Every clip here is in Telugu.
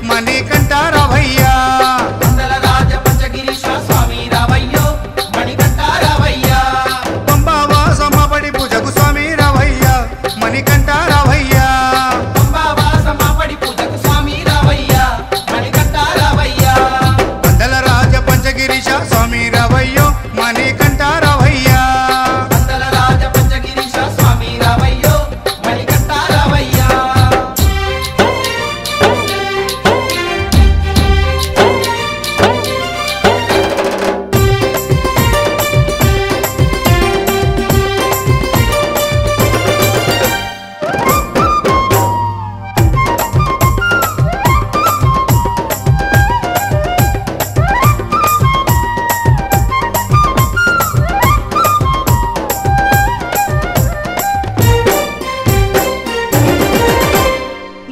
మణికంఠ రావయ్యా మండల రాజ పంచగిరీశ స్వామి రావయ్యో మణికంఠ రావయ్యా పంబావాసమ్మ పడి పూజకు స్వామి రావయ్యా మణికంఠ రావయ్యా పంబావాసమ్మ పడి పూజకు స్వామి రావయ్యా మణికంఠ రావయ్యా మండల రాజ పంచగిరీశ స్వామి రావయ్యో మణికంఠ రావయ్యా మండల రాజ పంచగిరీశ స్వామి రావయ్యో మణికంఠ రావయ్యా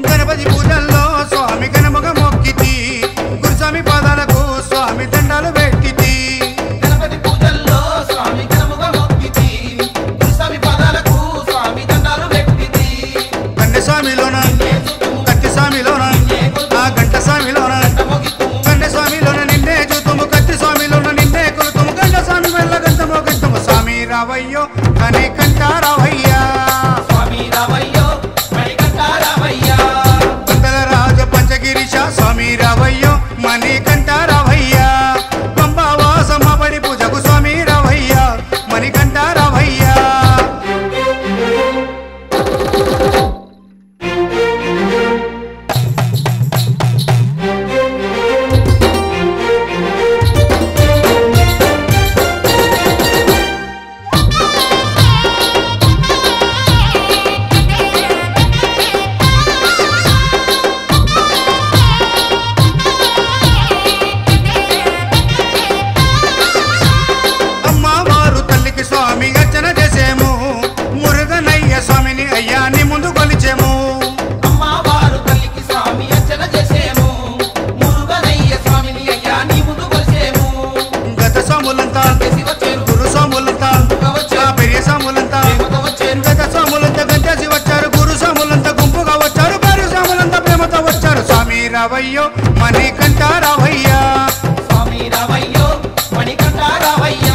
గణపతి పూజల్లో స్వామి గణముగ మొక్కితి గురుస్వామి పాదాలకు స్వామి దండాలు పెట్టితి గణపతి పూజల్లో స్వామి గణముగా మొక్కితి గురుస్వామి పాదాలకు స్వామి దండాలు పెట్టితి కన్నె స్వామిలోన కత్తి స్వామిలోన ఆ గంట స్వామిలోన కన్నె స్వామిలోన నిన్నే చూతుము కత్తి స్వామిలోన నిన్నే కొలుతుము గంట స్వామి వల్ల గంటమో గంటము స్వామి రావయ్యో మణికంఠ రావయ్యా స్వామి రావయ్యో మణికంఠ రావయ్యా మండల రాజ పంచగిరీశ స్వామి రావయ్యో మణికంఠ రావయ్యా పంబావాసమ్మ పడి పూజకు స్వామి రావయ్యా మణికంఠ రావయ్యా అమ్మవారు తల్లికి స్వామి అర్చన చేసేము మురుగనయ్య స్వామిని అయ్యాని ముందు కొలిచేము అమ్మవారు తల్లికి స్వామి అర్చన చేసేము మురుగనయ్య స్వామిని అయ్యా నీ ముందు కొలిసేము గత స్వాములంతా చేసి వచ్చేరు గురు స్వాములంతా ఆ పెరియ స్వాములంతా ప్రేమతో వచ్చేరు గత స్వాములంతా గంటేసి వచ్చారు గురు స్వాములంతా గుంపుగా వచ్చారు పెరియ స్వాములంతా ప్రేమతో వచ్చారు స్వామి రావయ్యో మణికంఠ రావయ్యా స్వామి రావయ్యో మణికంఠ రావయ్యా